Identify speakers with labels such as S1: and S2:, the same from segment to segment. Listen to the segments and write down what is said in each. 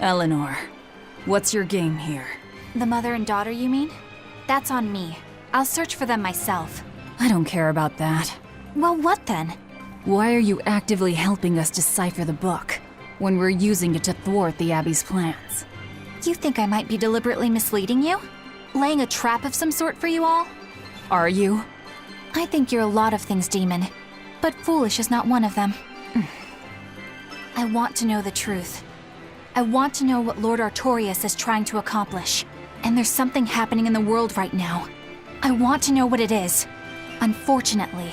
S1: Eleanor, what's your game here?
S2: The mother and daughter, you mean? That's on me. I'll search for them myself.
S1: I don't care about that.
S2: Well, what then?
S1: Why are you actively helping us decipher the book, when we're using it to thwart the Abbey's plans?
S2: You think I might be deliberately misleading you? Laying a trap of some sort for you all?
S1: Are you?
S2: I think you're a lot of things, Demon. But foolish is not one of them. I want to know the truth. I want to know what Lord Artorias is trying to accomplish. And there's something happening in the world right now. I want to know what it is. Unfortunately,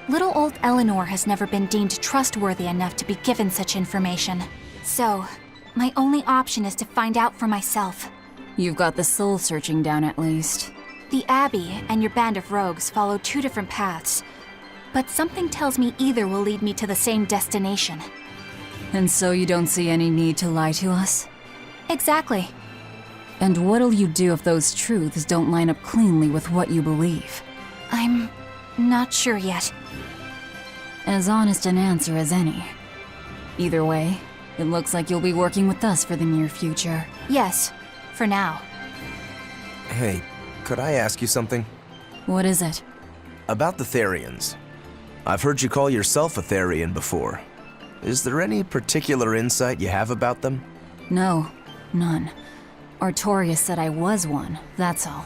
S2: little old Eleanor has never been deemed trustworthy enough to be given such information. So, my only option is to find out for myself.
S1: You've got the soul searching down at least.
S2: The Abbey and your band of rogues follow two different paths. But something tells me either will lead me to the same destination.
S1: And so you don't see any need to lie to us?
S2: Exactly.
S1: And what'll you do if those truths don't line up cleanly with what you believe?
S2: I'm not sure yet.
S1: As honest an answer as any. Either way, it looks like you'll be working with us for the near future.
S2: Yes, for now.
S3: Hey, could I ask you something?
S1: What is it?
S3: About the Therians. I've heard you call yourself a Therian before. Is there any particular insight you have about them?
S1: No, none. Artorias said I was one, that's all.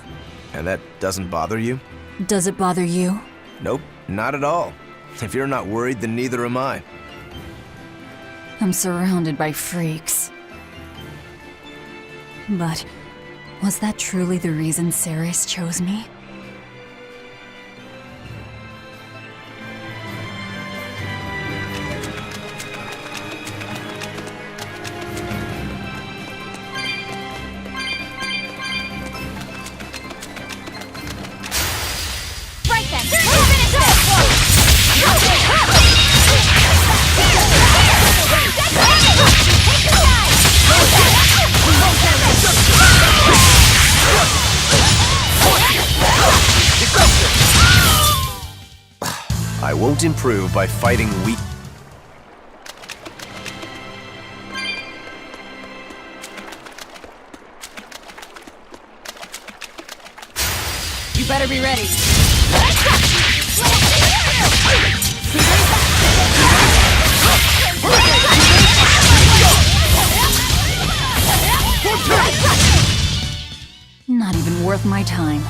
S3: And that doesn't bother you?
S1: Does it bother you?
S3: Nope, not at all. If you're not worried, then neither am I.
S1: I'm surrounded by freaks. But was that truly the reason Ceres chose me?
S3: I won't improve by fighting weak.
S1: You better be ready. Not even worth my time.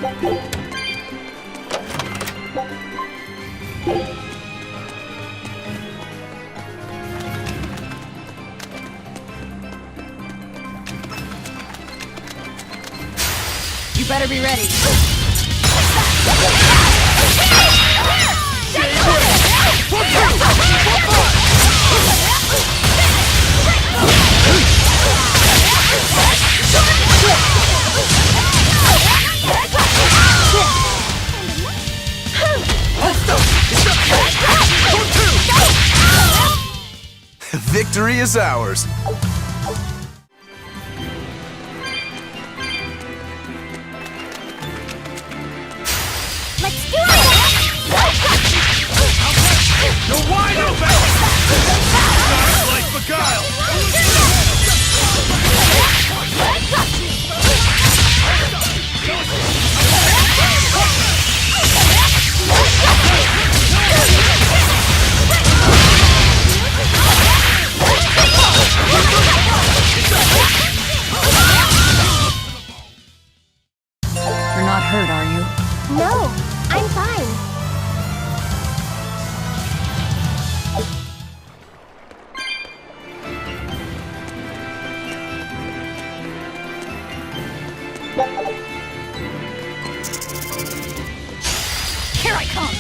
S1: You better be ready.
S3: Victory is ours.
S2: Let's do it!
S4: You're wide open! Not like beguile!
S1: You're not hurt, are you?
S5: No, I'm fine.
S1: Here I come!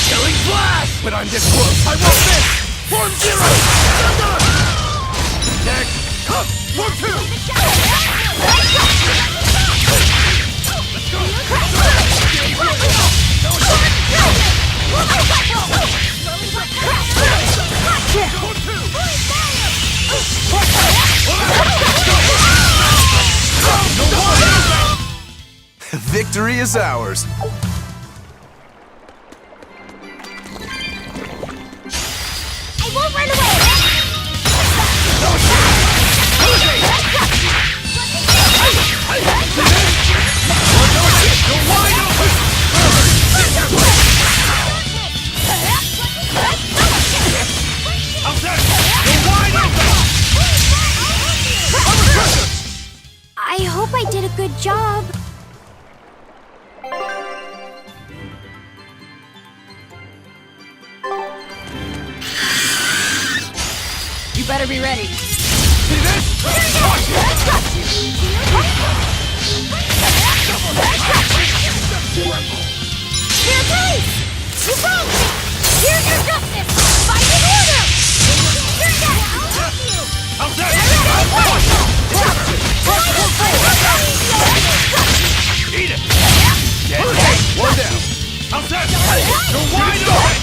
S4: Killing flash! But I'm this close, I won't miss! Form zero! Next! Up! Form two! Let's go!
S3: Victory is ours.
S5: I won't run away!
S4: You're wide open! How's that? You're wide open!
S5: I hope I did a good job.
S1: You better be ready.
S4: See this? Watch it!
S5: Here, guys! You wrong! Here's your justice! Fight in order! You're dead! I'll help you!
S4: How's that? Eat it! One down! How's that? You're wide open!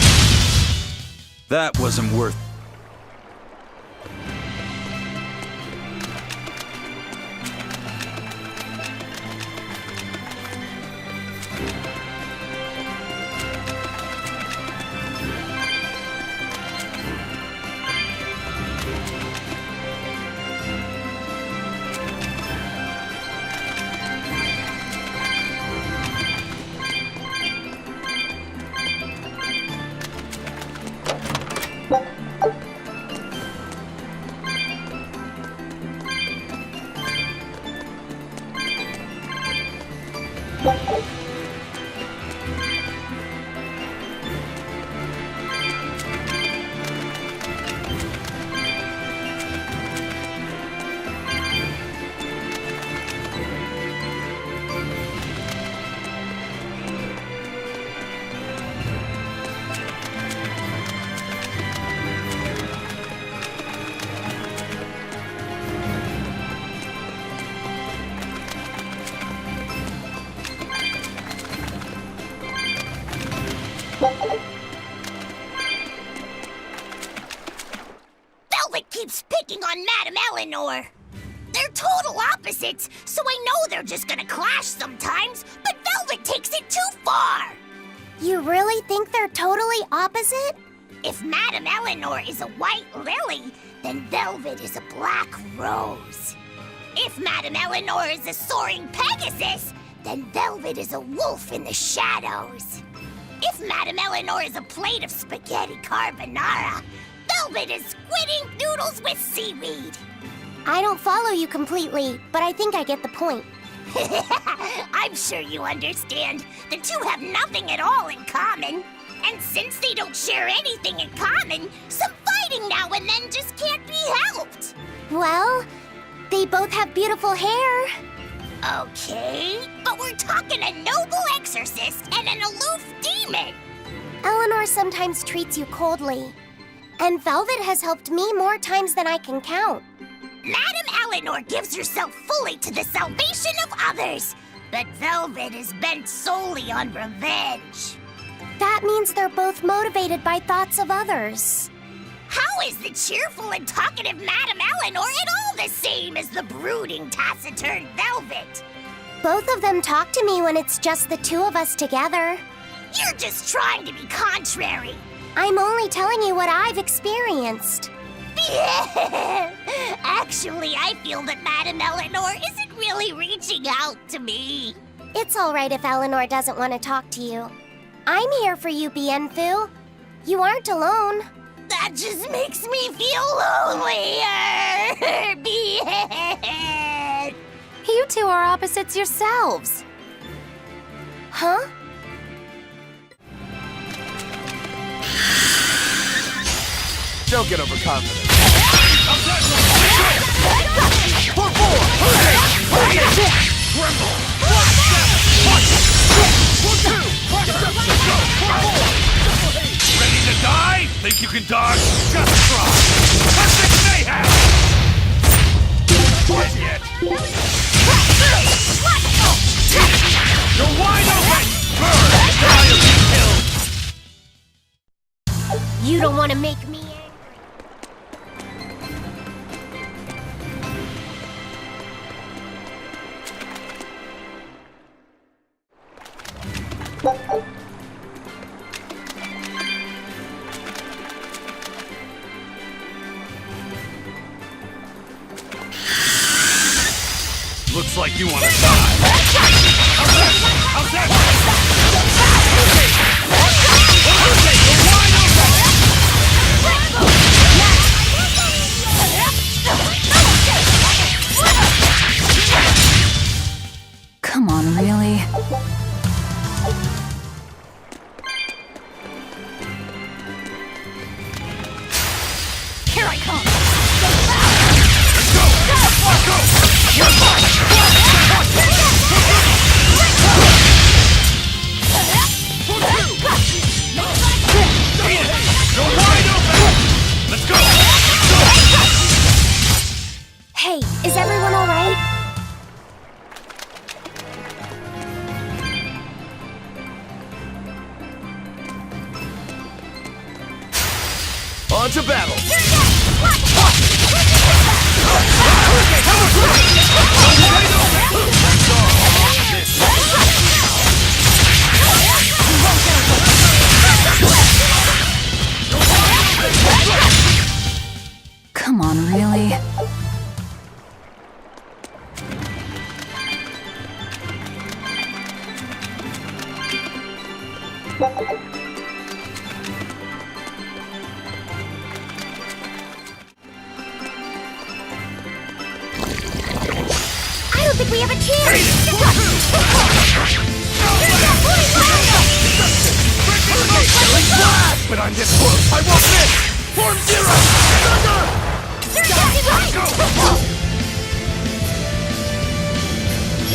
S6: That wasn't worth.
S5: Velvet keeps picking on Madame Eleanor. They're total opposites, so I know they're just gonna clash sometimes, but Velvet takes it too far. You really think they're totally opposite? If Madame Eleanor is a white lily, then Velvet is a black rose. If Madame Eleanor is a soaring Pegasus, then Velvet is a wolf in the shadows. If Madame Eleanor is a plate of spaghetti carbonara, Velvet is squidding noodles with seaweed. I don't follow you completely, but I think I get the point. I'm sure you understand. The two have nothing at all in common. And since they don't share anything in common, some fighting now and then just can't be helped. Well, they both have beautiful hair. Okay, but we're talking a noble exorcist and an aloof demon. Eleanor sometimes treats you coldly, and Velvet has helped me more times than I can count. Madame Eleanor gives herself fully to the salvation of others, but Velvet is bent solely on revenge. That means they're both motivated by thoughts of others. How is the cheerful and talkative Madame Eleanor at all the same as the brooding, taciturn Velvet? Both of them talk to me when it's just the two of us together. You're just trying to be contrary. I'm only telling you what I've experienced. Actually, I feel that Madame Eleanor isn't really reaching out to me. It's all right if Eleanor doesn't want to talk to you. I'm here for you, Bienfu. You aren't alone. That just makes me feel lonelier. Bien.
S2: You two are opposites yourselves.
S5: Huh?
S3: Don't get overconfident.
S4: Ready to die? Think you can dodge? Just try! Perfect mayhem! Dead yet? You're wide open! Burn! Die or be killed!
S5: You don't want to make me
S4: Looks like you want to die. How's that? How's that?
S1: Come on, really?
S2: Here I come!
S4: Let's go! Let's go! You're wide open! Let's go!
S5: Hey, is everyone all right?
S3: On to battle!
S1: Come on, really?
S5: I don't think we have a chance!
S4: But I'm this close! I won't miss! Form zero! Go!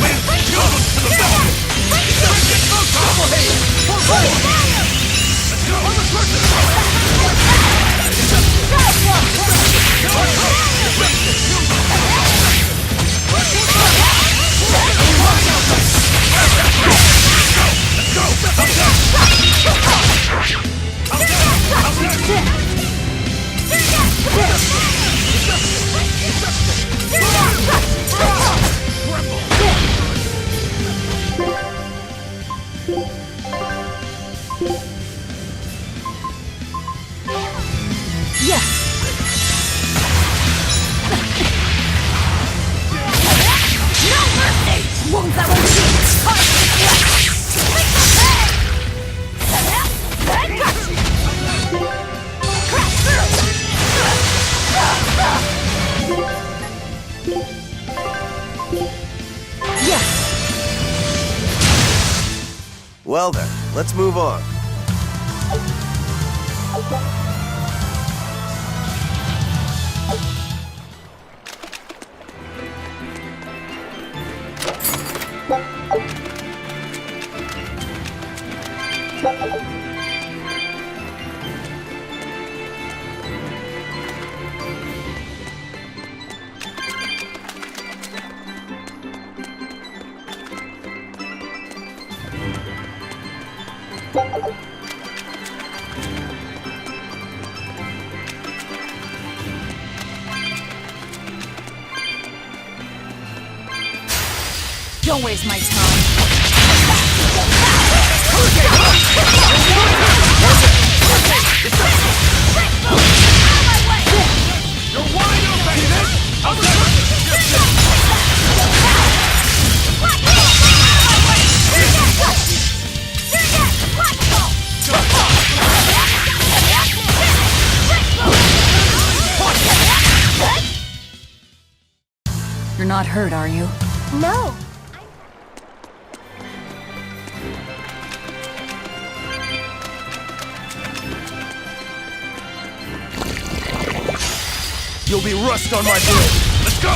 S4: Wind goes to the mountain! Let's go!
S3: Well then, let's move on.
S1: Don't waste my time.
S4: You're wide open!
S1: You're not hurt, are you?
S5: No.
S3: You'll be rust on my blade.
S4: Let's go!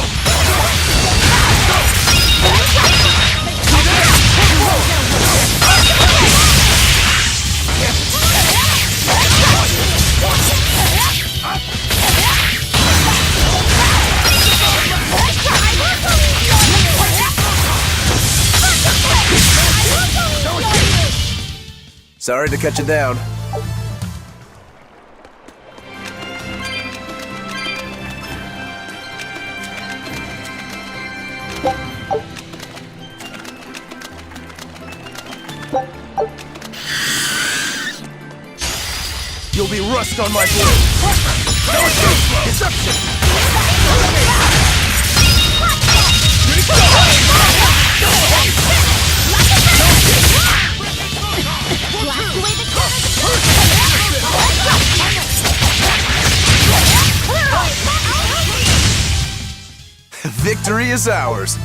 S3: Sorry to cut you down. You'll be rust on my blade! Deception!
S5: Blast away the
S3: Victory is ours!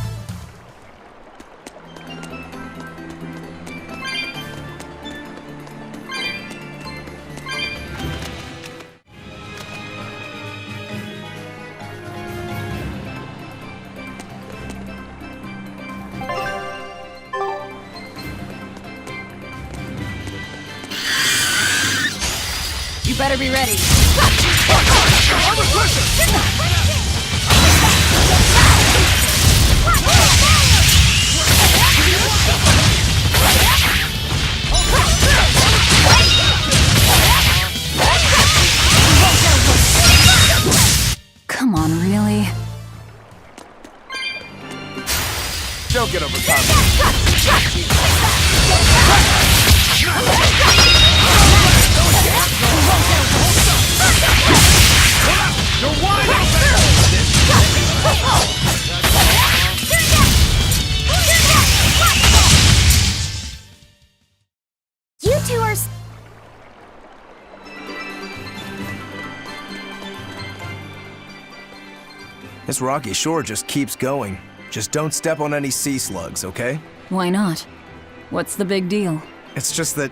S1: You better be ready. Come on, really?
S3: Don't get overconfident.
S4: You're wide open!
S5: You two are...
S3: This rocky shore just keeps going. Just don't step on any sea slugs, okay?
S1: Why not? What's the big deal?
S3: It's just that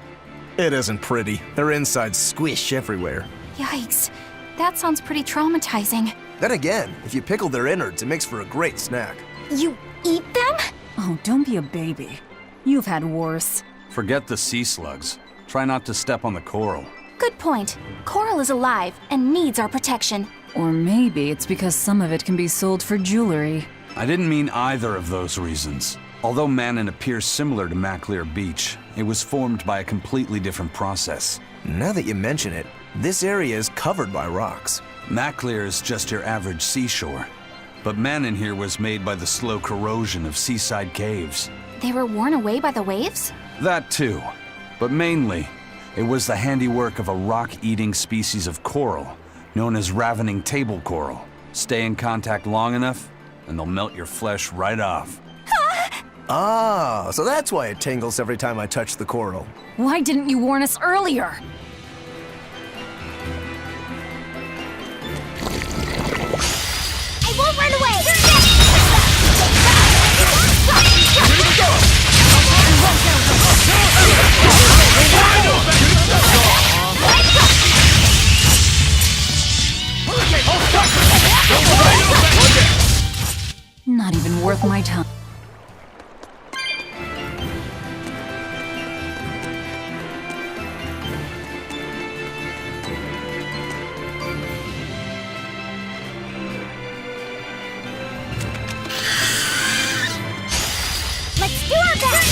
S3: it isn't pretty. Their insides squish everywhere.
S2: Yikes. That sounds pretty traumatizing.
S3: Then again, if you pickle their innards, it makes for a great snack.
S2: You eat them?
S1: Oh, don't be a baby. You've had worse.
S6: Forget the sea slugs. Try not to step on the coral.
S2: Good point. Coral is alive and needs our protection.
S1: Or maybe it's because some of it can be sold for jewelry.
S6: I didn't mean either of those reasons. Although Manann appears similar to Maclear Beach, it was formed by a completely different process.
S3: Now that you mention it, this area is covered by rocks.
S6: Maclear is just your average seashore. But Manann here was made by the slow corrosion of seaside caves.
S2: They were worn away by the waves?
S6: That too. But mainly, it was the handiwork of a rock-eating species of coral, known as ravening table coral. Stay in contact long enough, and they'll melt your flesh right off.
S3: Ah, so that's why it tingles every time I touch the coral.
S1: Why didn't you warn us earlier?
S5: I won't run away!
S1: Not even worth my time.
S5: Let's do our best!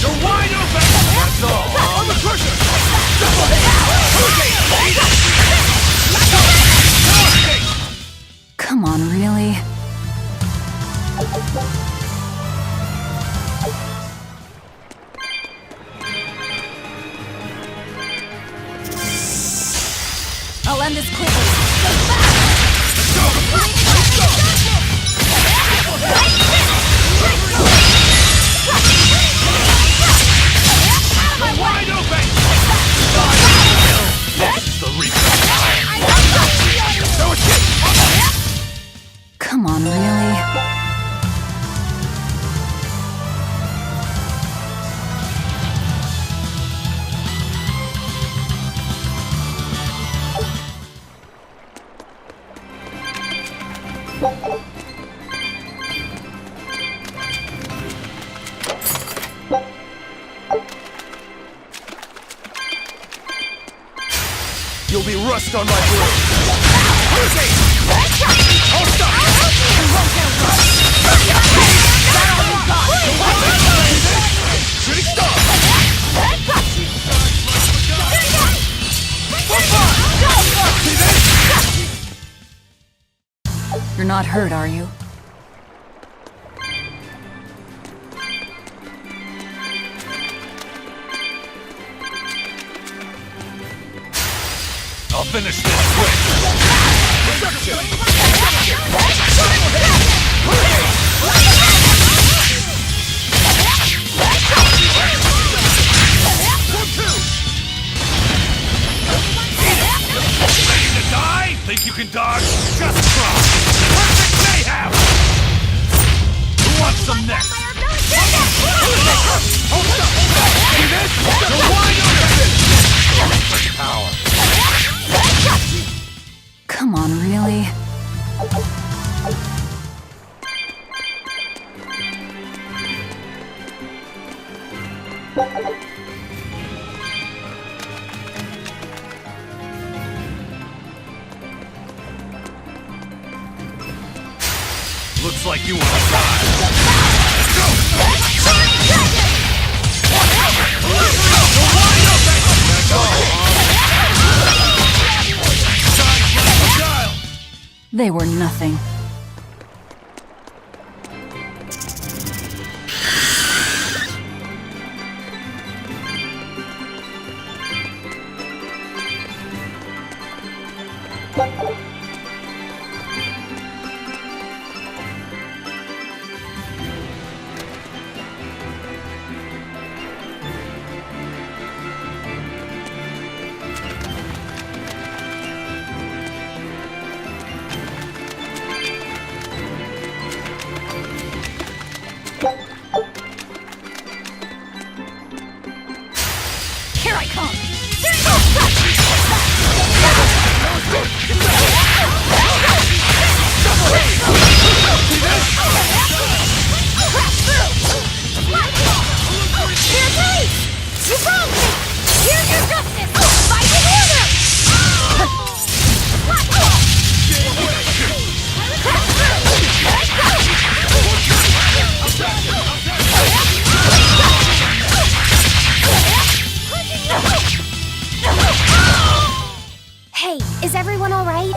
S4: You're wide open! That's all! Under pressure!
S1: Come on, really? I'll end this quickly.
S4: Wide open! This is the reason.
S1: Come on, really?
S3: You'll be rust on my blade!
S4: Hold stop! Shooting star!
S1: not hurt, are you?
S4: I'll finish this quick. Ready to die? Think you can dodge? Just try. Perfect mayhem! Who wants some next? Hold up! See this? You're wide open! Perfect power.
S1: Come on, really?
S4: Looks like you want to die. Let's go!
S1: They were nothing.
S5: Here I come! There's no You wronged me! Here's your justice! Fighting order!
S2: Hey, is everyone all right?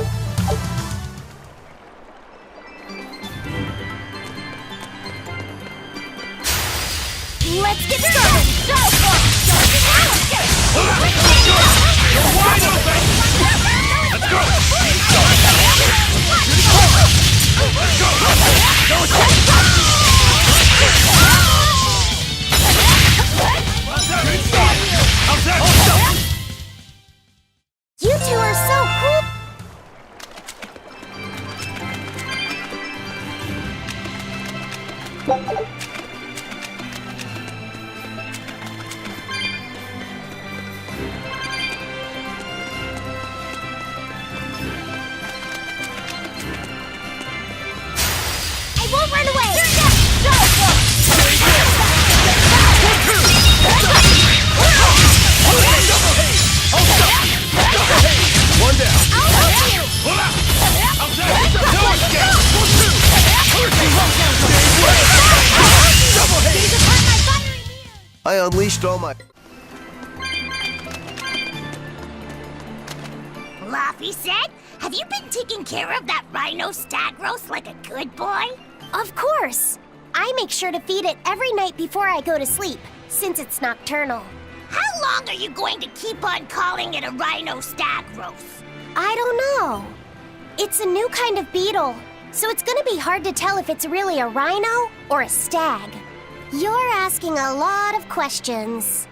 S5: Let's get started!
S4: You're wide open! Let's go! Let's go! How's that?
S2: You two are so cool!
S5: I won't run away!
S3: One down.
S5: I'll help you!
S4: Pull out! How's that? No escape!
S3: I unleashed all my...
S5: Laffy said, have you been taking care of that rhino stag roast like a good boy?
S2: Of course! I make sure to feed it every night before I go to sleep, since it's nocturnal.
S5: How long are you going to keep on calling it a rhino stag roast?
S2: I don't know. It's a new kind of beetle, so it's gonna be hard to tell if it's really a rhino or a stag. You're asking a lot of questions.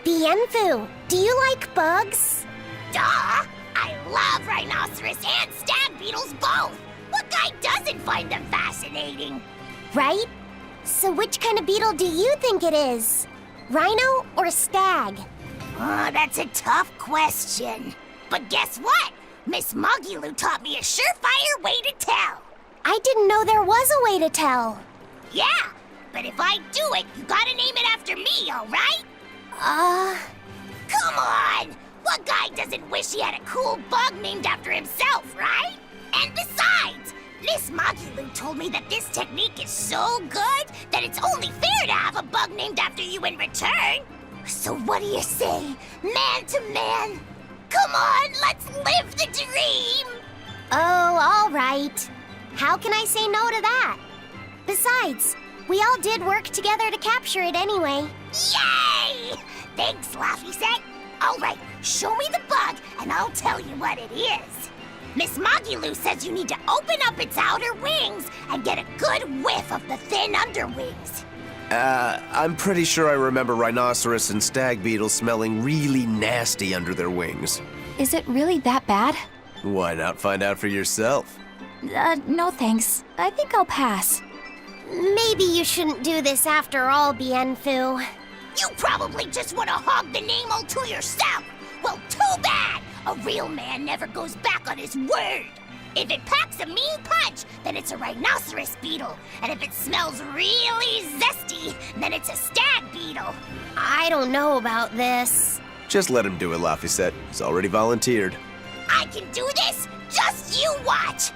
S2: Bienfu, do you like bugs?
S5: Duh! I love rhinoceros and stag beetles both! What guy doesn't find them fascinating?
S2: Right? So which kind of beetle do you think it is? Rhino or stag?
S5: Oh, that's a tough question. But guess what? Miss Mogulu taught me a surefire way to tell.
S2: I didn't know there was a way to tell.
S5: Yeah, but if I do it, you gotta name it after me, alright? Come on! What guy doesn't wish he had a cool bug named after himself, right? And besides, Miss Mogulu told me that this technique is so good that it's only fair to have a bug named after you in return. So what do you say, man to man? Come on, let's live the dream!
S2: Oh, all right.
S5: How can I say no to that? Besides, we all did work together to capture it anyway. Yay! Thanks, Laffy-Set. All right, show me the bug, and I'll tell you what it is. Miss Moggy-Loo says you need to open up its outer wings and get a good whiff of the thin underwings.
S3: I'm pretty sure I remember rhinoceros and stag beetles smelling really nasty under their wings.
S2: Is it really that bad?
S3: Why not find out for yourself?
S2: No thanks. I think I'll pass.
S5: Maybe you shouldn't do this after all, Bienfu. You probably just want to hog the name all to yourself. Well, too bad. A real man never goes back on his word. If it packs a mean punch, then it's a rhinoceros beetle. And if it smells really zesty, then it's a stag beetle. I don't know about this.
S3: Just let him do it, Laffy-Set. He's already volunteered.
S5: I can do this? Just you watch.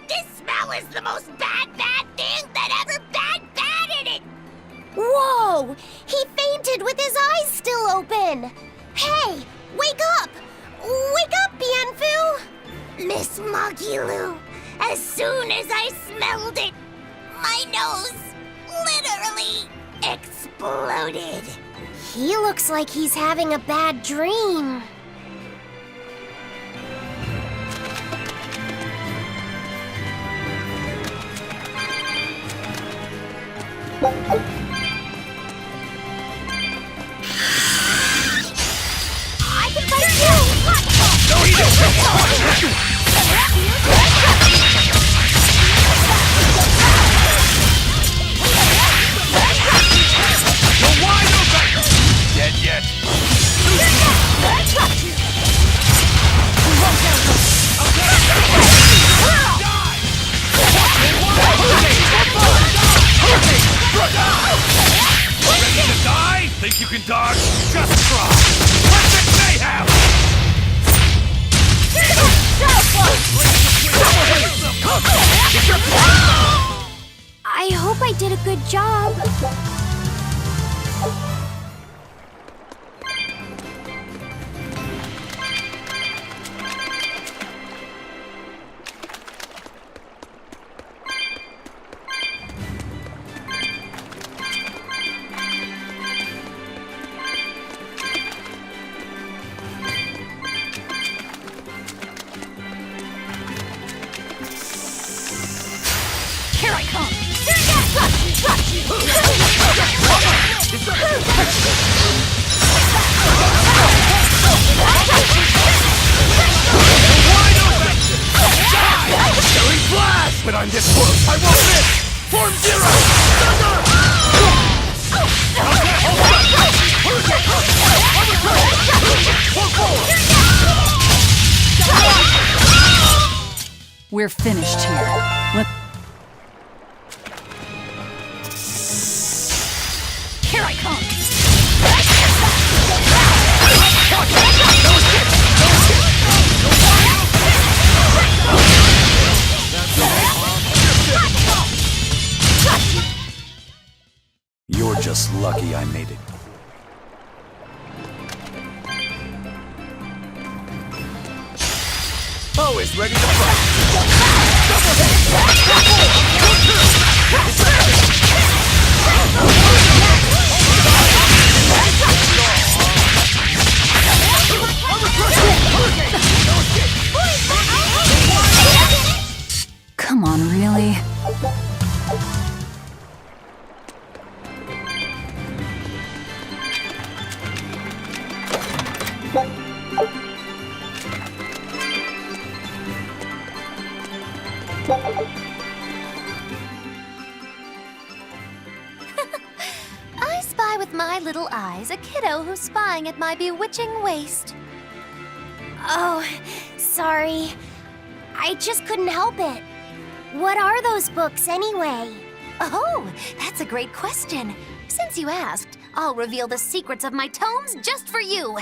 S5: This smell is the most bad thing that ever bad in it. Whoa! He fainted with his eyes still open. Hey, wake up! Wake up, Bienfu! Miss Moggy-Loo, as soon as I smelled it, my nose literally exploded. He looks like he's having a bad dream. I can fight you!
S4: No, he don't! You're wide open! Dead yet? Ready to die? Think you can dodge? Just try! Perfect mayhem!
S5: I hope I did a good job.
S2: Here I come!
S4: But I'm this close, I won't miss! Form zero!
S1: We're finished here.
S2: Here I come!
S6: You're just lucky I made it.
S3: Always ready to fight.
S1: Come on, really?
S2: I spy with my little eyes a kiddo who's spying at my bewitching waist.
S5: Oh, sorry. I just couldn't help it. What are those books anyway?
S2: Oh, that's a great question. Since you asked, I'll reveal the secrets of my tomes just for you.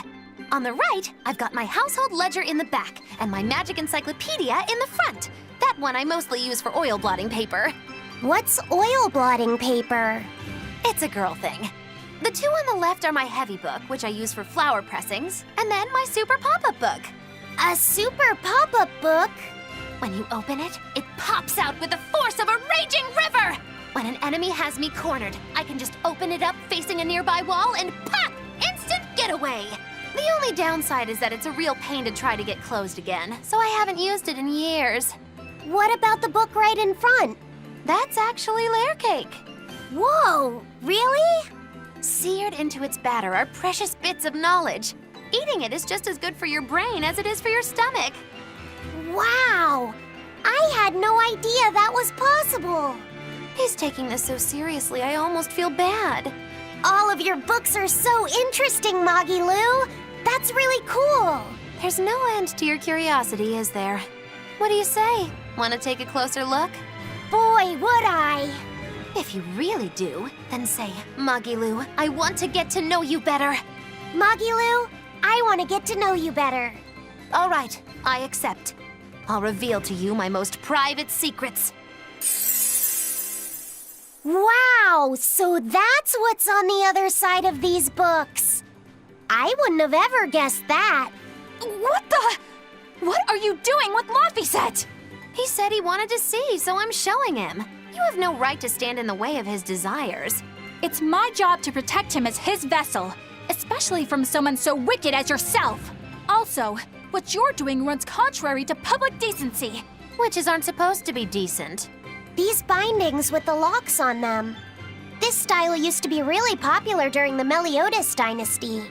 S2: On the right, I've got my household ledger in the back and my magic encyclopedia in the front. That one I mostly use for oil blotting paper.
S5: What's oil blotting paper?
S2: It's a girl thing. The two on the left are my heavy book, which I use for flower pressings, and then my super pop-up book.
S5: A super pop-up book?
S2: When you open it, it pops out with the force of a raging river! When an enemy has me cornered, I can just open it up facing a nearby wall and pop! Instant getaway! The only downside is that it's a real pain to try to get closed again, so I haven't used it in years.
S5: What about the book right in front?
S2: That's actually layer cake.
S5: Whoa, really?
S2: Seared into its batter are precious bits of knowledge. Eating it is just as good for your brain as it is for your stomach.
S5: Wow! I had no idea that was possible.
S2: He's taking this so seriously, I almost feel bad.
S5: All of your books are so interesting, Magilu. That's really cool.
S2: There's no end to your curiosity, is there? What do you say? Want to take a closer look?
S5: Boy, would I.
S2: If you really do, then say, Magilu, I want to get to know you better.
S5: Magilu, I want to get to know you better.
S2: All right, I accept. I'll reveal to you my most private secrets.
S5: Wow, so that's what's on the other side of these books. I wouldn't have ever guessed that.
S2: What the? What are you doing with Laphicet? He said he wanted to see, so I'm showing him. You have no right to stand in the way of his desires.
S7: It's my job to protect him as his vessel, especially from someone so wicked as yourself. Also, what you're doing runs contrary to public decency.
S2: Witches aren't supposed to be decent.
S5: These bindings with the locks on them. This style used to be really popular during the Meliodas dynasty.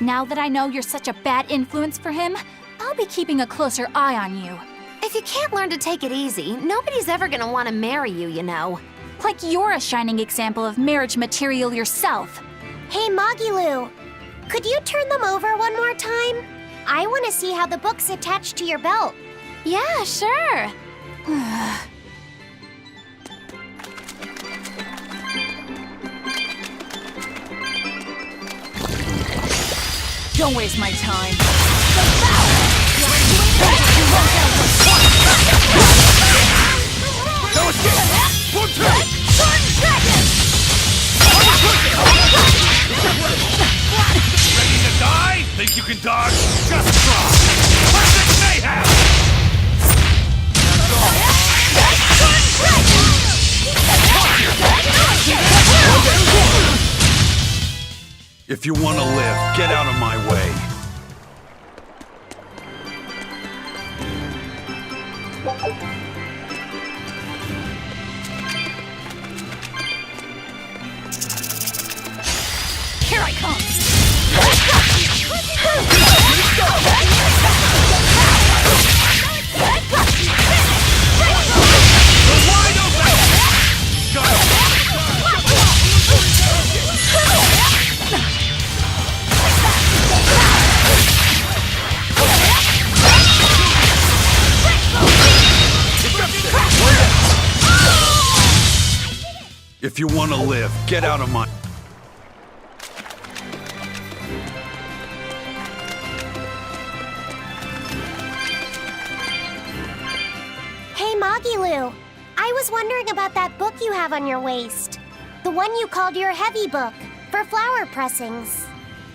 S7: Now that I know you're such a bad influence for him, I'll be keeping a closer eye on you.
S2: If you can't learn to take it easy, nobody's ever gonna want to marry you, you know.
S7: Like you're a shining example of marriage material yourself.
S5: Hey, Magilu, could you turn them over one more time? I want to see how the book's attached to your belt.
S2: Yeah, sure.
S1: Don't waste my time.
S4: No escape! One, two! Ready to die? Think you can dodge? Just try! Perfect mayhem!
S6: If you want to live, get out of my way.
S1: Here I come!
S4: Wide open! Got it!
S6: If you want to live, get out of my...
S5: Hey, Magilu, I was wondering about that book you have on your waist. The one you called your heavy book, for flower pressings.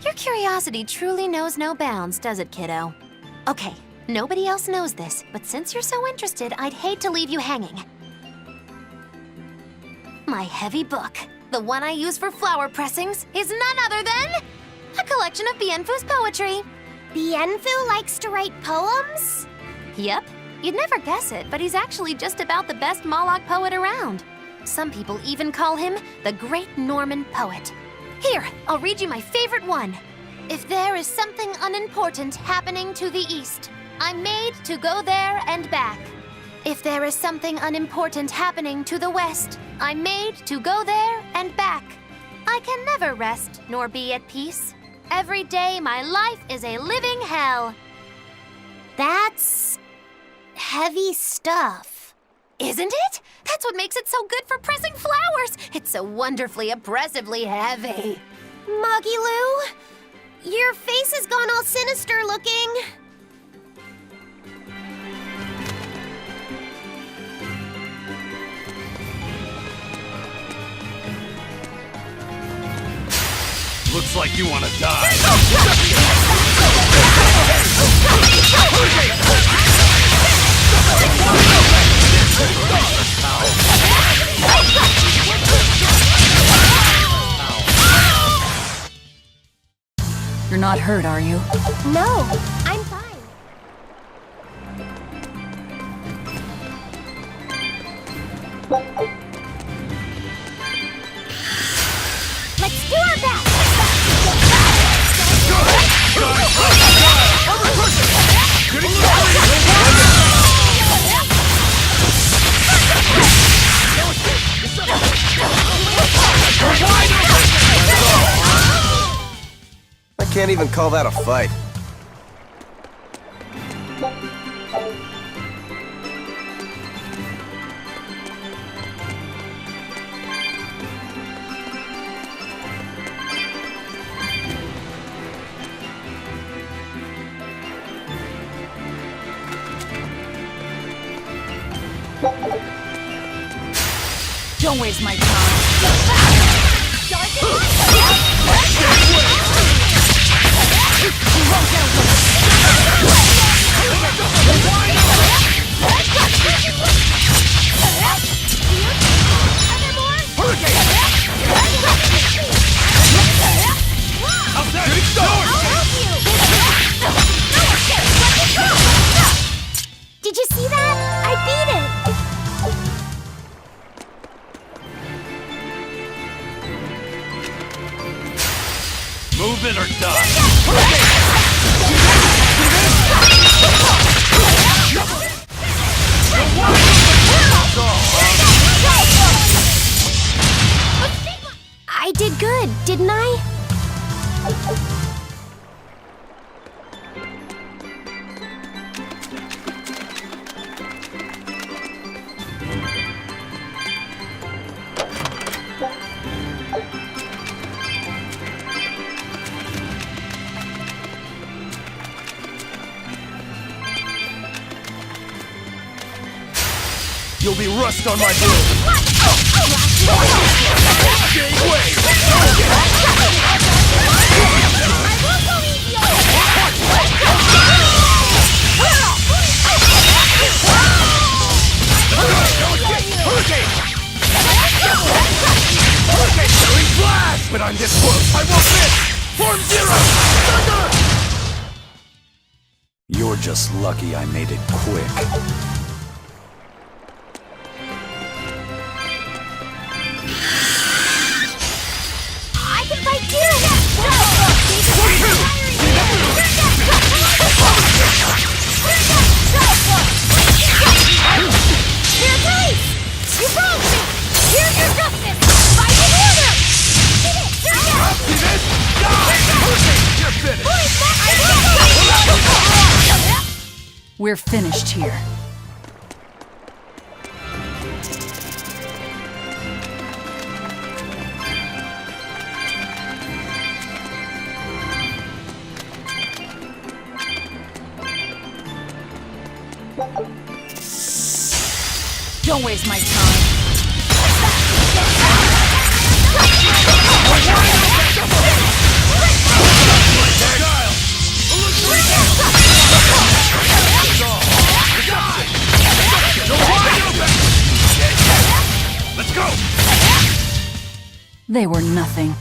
S2: Your curiosity truly knows no bounds, does it, kiddo? Okay, nobody else knows this, but since you're so interested, I'd hate to leave you hanging. My heavy book, the one I use for flower pressings, is none other than a collection of Bienfu's poetry.
S5: Bienfu likes to write poems?
S2: Yep, you'd never guess it, but he's actually just about the best Moloch poet around. Some people even call him the Great Norman Poet. Here, I'll read you my favorite one. If there is something unimportant happening to the east, I'm made to go there and back. If there is something unimportant happening to the west, I'm made to go there and back. I can never rest nor be at peace. Every day my life is a living hell.
S5: That's heavy stuff.
S2: Isn't it? That's what makes it so good for pressing flowers. It's so wonderfully, oppressively heavy.
S5: Magilu, your face has gone all sinister looking.
S4: Looks like you wanna die.
S1: You're not hurt, are you?
S5: No, I'm fine. Let's do our best!
S3: I can't even call that a fight.
S1: Don't waste my time.
S5: Did you see that? I beat it!
S4: Move it or die.
S5: I did good, didn't I?
S3: You'll be rust on my blade.
S4: Big wave. Hurricane flash! But I'm this close, I won't miss! Form zero! Thunder!
S6: You're just lucky I made it quick.
S5: I can fight too! Here, guys! You broke me! Here's your justice! Fight in order! Get it!
S4: See this? Die! You're finished!
S1: We're finished here. Don't waste my time.
S4: Let's go!
S1: They were nothing.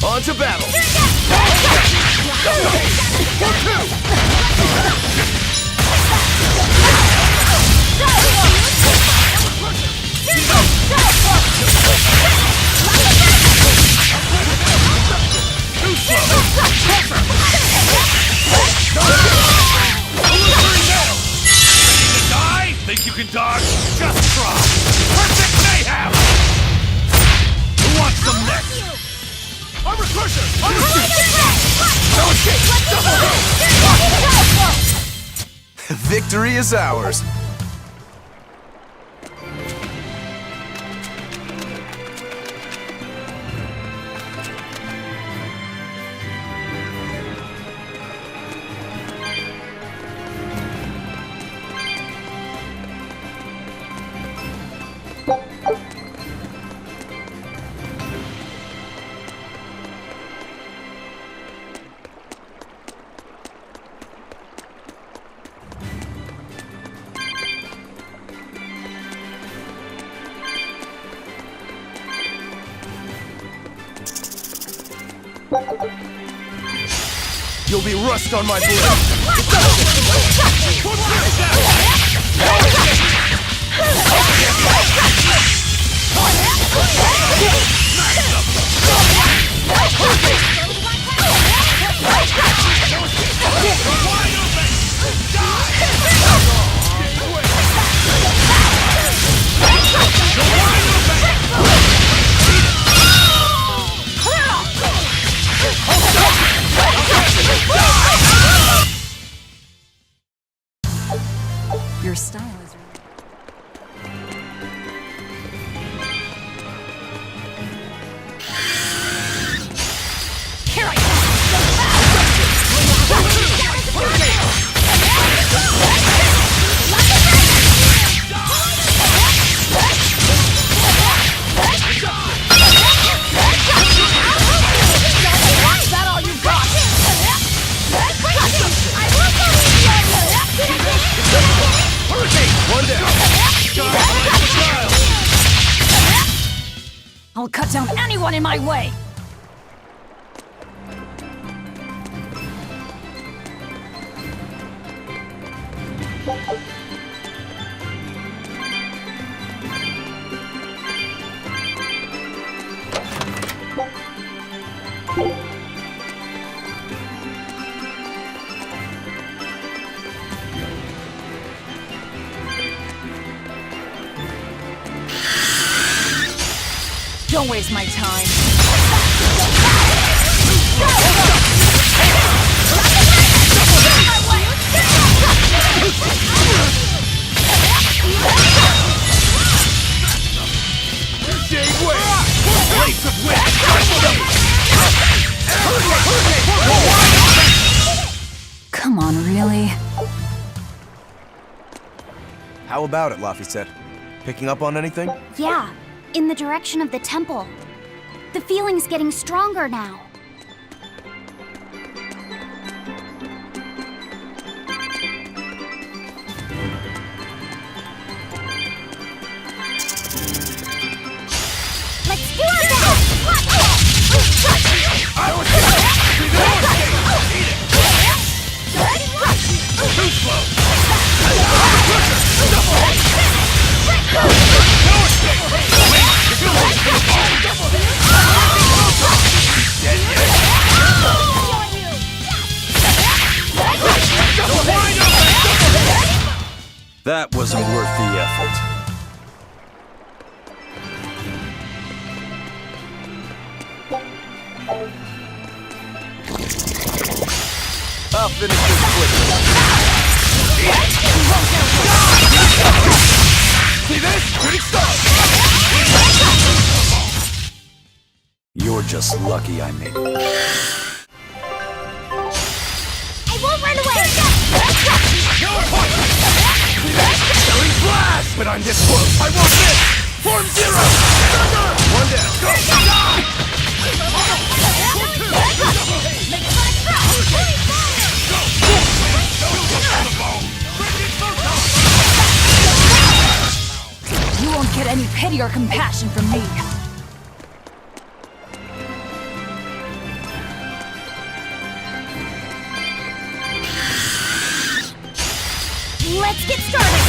S3: On to battle!
S4: Think you can dodge? Just try! Perfect mayhem! Who wants some next? Armor crusher! Armor
S3: Victory is ours.
S4: You'll be rust on my blade.
S1: Your style is...
S7: Here I come! Is that all you got?
S4: One down.
S7: I'll cut down anyone in my way! Don't waste my time.
S1: Come on, really?
S3: How about it, Laphicet? Picking up on anything?
S5: Yeah, in the direction of the temple. The feeling's getting stronger now. Let's do it now!
S4: Too slow!
S6: That wasn't worth the effort.
S3: I'll finish this quickly.
S4: See this? Pretty stuff!
S6: You're just lucky I made it.
S5: I won't run away!
S4: Blast! But I'm this close, I won't miss! Form zero! One down, go!
S7: You won't get any pity or compassion from me.
S5: Let's get started!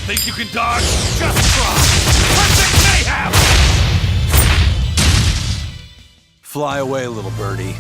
S4: Think you can dodge? Just try! Perfect mayhem!
S6: Fly away, little birdie.